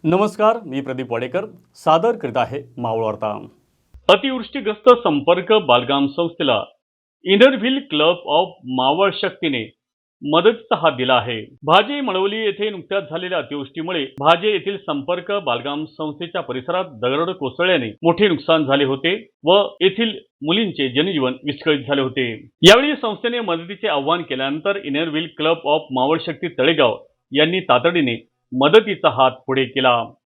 नमस्कार, मी प्रदीप वाडेकर सादर करीत आहे मावळ वार्ता। अतिवृष्टीग्रस्त संपर्क बालगाम संस्थेला इनरव्हील क्लब ऑफ मावळ शक्तीने मदतीचा हात दिला आहे। भाजे मळवली येथे नुकत्याच झालेल्या अतिवृष्टीमुळे भाजे येथील संपर्क बालगाम संस्थेच्या परिसरात दगड कोसळल्याने मोठे नुकसान झाले होते व येथील मुलींचे जनजीवन विस्कळीत झाले होते। यावेळी संस्थेने मदतीचे आवाहन केल्यानंतर इनरव्हील क्लब ऑफ मावळ शक्ती तळेगाव यांनी तातडीने मदतीचा हात पुढे केला।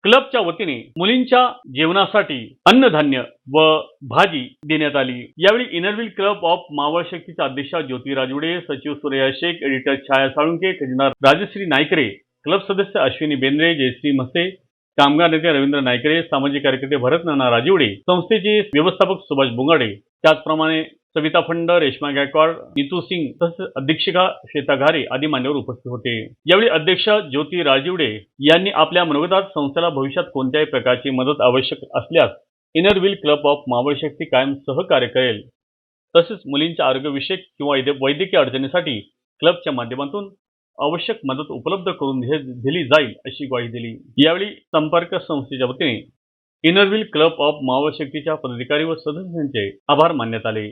क्लबच्या वतीने मुलींच्या जेवणासाठी अन्नधान्य व भाजी देण्यात आली। यावेळी इनरव्हील क्लब ऑफ मावळ शक्तीच्या अध्यक्षा ज्योती राजवडे, सचिव सूर्या शेख, एडिटर छाया साळुंके, खजिनदार राजश्री नायकरे, क्लब सदस्य अश्विनी बेंद्रे, जयश्री म्हसे, कामगार नेते रवींद्र नायकरे, सामाजिक कार्यकर्ते भरत नाना राजवडे, संस्थेचे व्यवस्थापक सुभाष बोंगाडे, त्याचप्रमाणे सविता फंड, रेश्मा गायकवाड, नीतू सिंग तसेच अध्यक्षिका श्वेता घारे आदी मान्यवर उपस्थित होते। यावेळी अध्यक्ष ज्योती राजवडे यांनी आपल्या मनोगतात संस्थेला भविष्यात कोणत्याही प्रकारची मदत आवश्यक असल्यास इनरव्हील क्लब ऑफ मावळ शक्ती कायम सहकार्य करेल। तसेच मुलींच्या आरोग्यविषयक किंवा वैद्यकीय अडचणीसाठी क्लबच्या माध्यमातून आवश्यक मदत उपलब्ध करून दिली जाईल अशी ग्वाही दिली। यावेळी संपर्क संस्थेच्या वतीने इनरव्हील क्लब ऑफ मावळ शक्तीच्या पदाधिकारी व सदस्यांचे आभार मानण्यात आले।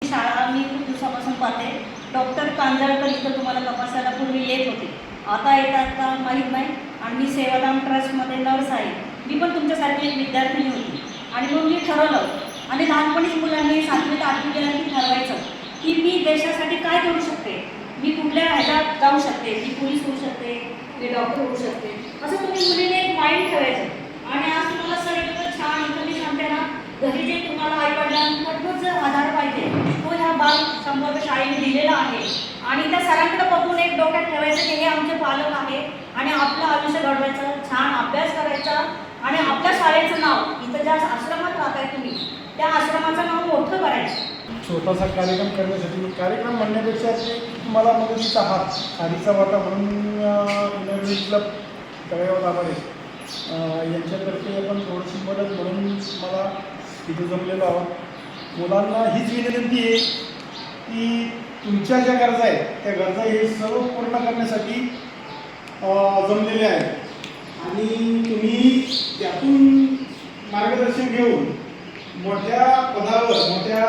शाळा मी खूप दिवसापासून पाहते। डॉक्टर कांजळकर इथं तुम्हाला तपासायला पूर्वी येत होते, आता येतात का माहीत नाही। आणि मी सेवाधाम ट्रस्टमध्ये नर्स आहे। मी पण तुमच्यासारखी एक विद्यार्थिनी होती आणि मग मी ठरवलं आणि लहानपणीच मुलांनी 7वी ते 8वी गेल्यानंतर ठरवायचं की मी देशासाठी काय करू शकते, मी कुठल्या ह्याच्यात जाऊ शकते, मी पोलीस होऊ शकते, मी डॉक्टर होऊ शकते, असं तुम्ही मुलीने एक माइंड ठेवायचं। आणि आज तुम्हाला सर इतकं छान इथं मी सांगते ना, घरी जे तुम्हाला आईवडिलांकडूनच जर आधार पाहिजे तो ह्या बाल संपर्क शाळेने दिलेला आहे। आणि त्या सरांकडे बघून एक डोक्यात ठेवायचं की हे आमचे पालक आहे आणि आपलं आयुष्य घडवायचं, छान अभ्यास करायचा आणि आपल्या शाळेचं नाव इथं ज्या आश्रमात राहताय तुम्ही त्या आश्रमाचं नाव मोठं करायचं। छोटासा कार्यक्रम करण्यासाठी कार्यक्रम म्हणण्यापेक्षा मला मदतीचा हात खारीचा वाटा म्हणून इनरव्हील क्लब तळेगाव दाभाडे यांच्यातर्फे आपण थोडीशी मदत म्हणून मला तिथे जमलेलो आहोत। मुलांना हीच विनंती आहे की तुमच्या ज्या गरजा आहेत त्या गरजा हे सर्व पूर्ण करण्यासाठी जमलेले आहेत आणि तुम्ही त्यातून मार्गदर्शन घेऊन मोठ्या पदावर, मोठ्या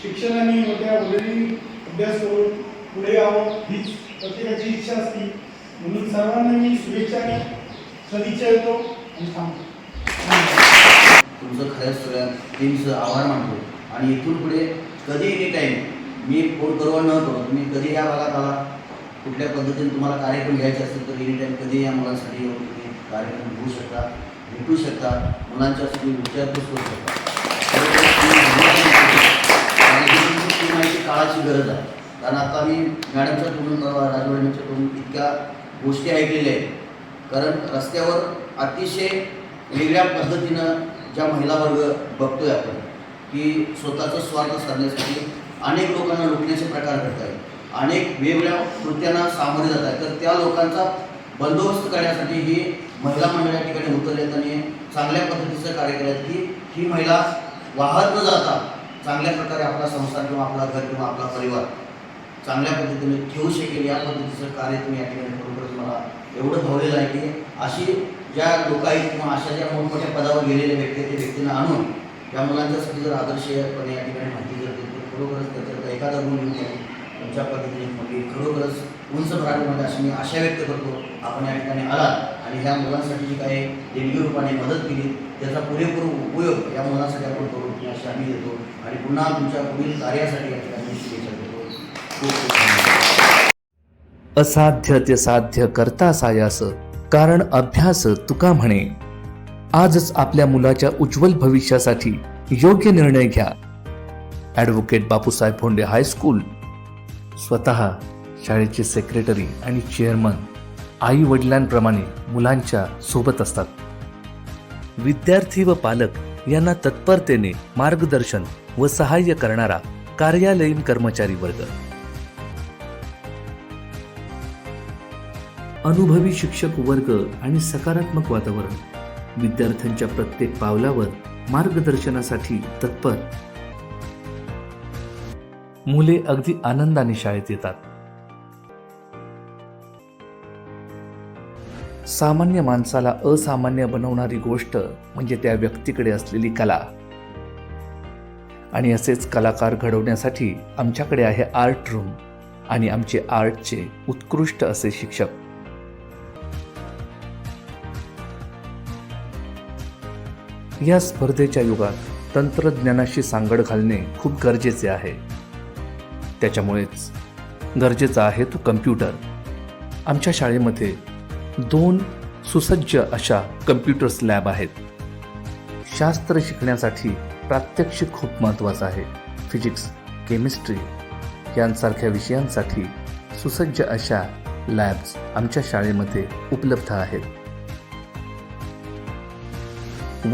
शिक्षणाने, मोठ्या हुद्याने अभ्यास करून पुढे यावं हीच प्रत्येकाची इच्छा असते। म्हणून सर्वांना मी शुभेच्छा आणि सदिच्छा देतो आणि थांबतो। तुमचं खऱ्या सगळ्या टीमचं आभार मानतो आणि इथून पुढे कधी एनी टाईम मी फोन करू न करू, तुम्ही कधी या भागात आला, कुठल्या पद्धतीने तुम्हाला कार्यक्रम घ्यायचे असेल तर एनी टाईम कधी या मुलांसाठी येऊन तुम्ही कार्यक्रम घेऊ शकता, भेटू शकता, मुलांच्या तुम्ही विचारपूस करू शकता। आणि माहिती काळाची गरज आहे, कारण आता मी मॅडमच्या तोंडून, राजवडींच्या तोंडून इतक्या गोष्टी ऐकलेल्या आहेत। कारण रस्त्यावर अतिशय वेगळ्या पद्धतीनं ज्या महिला वर्ग बघतोय आपण की स्वतःचा स्वार्थ साधण्यासाठी अनेक लोकांना लुटण्याचे प्रकार घडत आहेत, अनेक वेगवेगळ्या कृत्यांना सामोरे जात आहेत। तर त्या लोकांचा बंदोबस्त करण्यासाठी ही महिला मंडळ या ठिकाणी उतरलेत आणि चांगल्या पद्धतीचं कार्य केलं की ही महिला वाहत न जाता चांगल्या प्रकारे आपला संसार किंवा आपला घर किंवा आपला परिवार चांगल्या पद्धतीने ठेवू शकेल या पद्धतीचं कार्य तुम्ही या ठिकाणी खरोखरच मला एवढं भावलेलं आहे की अशी ज्या लोक आहेत किंवा अशा ज्या मोठमोठ्या पदावर गेलेल्या व्यक्ती त्या व्यक्तींना आणून त्या मुलांच्यासाठी जर आदर्शपणे या ठिकाणी माहिती जर देतो तर खरोखरच त्याच्यात एखादा गुण येऊन जाईल तुमच्या पद्धतीने मुली खरोखरच उंच भराटीमध्ये अशी मी आशा व्यक्त करतो। आपण या ठिकाणी आलात आणि ह्या मुलांसाठी जी काही देणगी रूपाने मदत केली त्याचा पुरेपूर उपयोग या मुलांसाठी आपण करू अशी आम्ही देतो आणि पुन्हा तुमच्या पुढील कार्यासाठी या ठिकाणी शुभेच्छा देतो। खूप खूप धन्यवाद। असाध्य ते साध्य करता सायास, कारण अभ्यास तुका म्हणे। आजच आपल्या मुलाच्या उज्ज्वल भविष्यासाठी योग्य निर्णय घ्या। ॲडव्होकेट बापूसाहेब भोंडे हायस्कूल स्वतः शाळेचे सेक्रेटरी आणि चेअरमन आई वडिलांप्रमाणे मुलांच्या सोबत असतात। विद्यार्थी व पालक यांना तत्परतेने मार्गदर्शन व सहाय्य करणारा कार्यालयीन कर्मचारी वर्ग, अनुभवी शिक्षक वर्ग आणि सकारात्मक वातावरण, विद्यार्थ्यांच्या प्रत्येक पावलावर मार्गदर्शनासाठी तत्पर। मुले अगदी आनंदाने शाळेत येतात। सामान्य माणसाला असामान्य बनवणारी गोष्ट म्हणजे त्या व्यक्तीकडे असलेली कला. आणि असेच कलाकार घडवण्यासाठी आमच्याकडे आहे आर्ट रूम आणि आमचे आर्टचे उत्कृष्ट असे शिक्षक. या स्पर्धेच्या युगात तंत्रज्ञानाशी सांगड घालणे खूप गरजेचे आहे. त्याच्यामुळेच गरजेचा आहे तो कम्प्युटर. आमच्या शाळेमध्ये 2 सुसज्ज अशा कम्प्युटर्स लॅब आहेत. शास्त्र शिकण्यासाठी प्रात्यक्षिक खूप महत्त्वाचं आहे. फिजिक्स, केमिस्ट्री यांसारख्या विषयांसाठी सुसज्ज अशा लॅब्स आमच्या शाळेमध्ये उपलब्ध आहेत.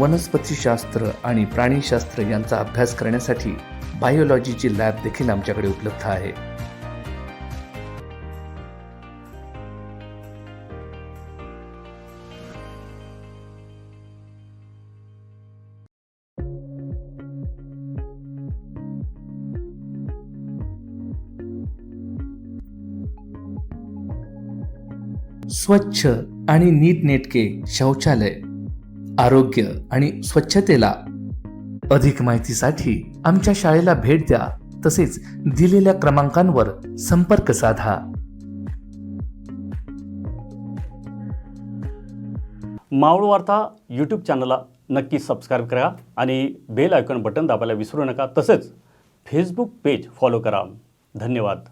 वनस्पतीशास्त्र आणि प्राणीशास्त्र यांचा अभ्यास करण्यासाठी बायोलॉजीची लॅब देखील आमच्याकडे उपलब्ध आहे. स्वच्छ आणि नीटनेटके शौचालय, आरोग्य आणि स्वच्छतेला अधिक माहितीसाठी आमच्या शाळेला भेट द्या. तसेच दिलेल्या क्रमांकांवर संपर्क साधा. मावळ वार्ता यूट्यूब चॅनलला नक्की सबस्क्राईब करा आणि बेल आयकॉन बटन दाबायला विसरू नका. तसेच फेसबुक पेज फॉलो करा. धन्यवाद.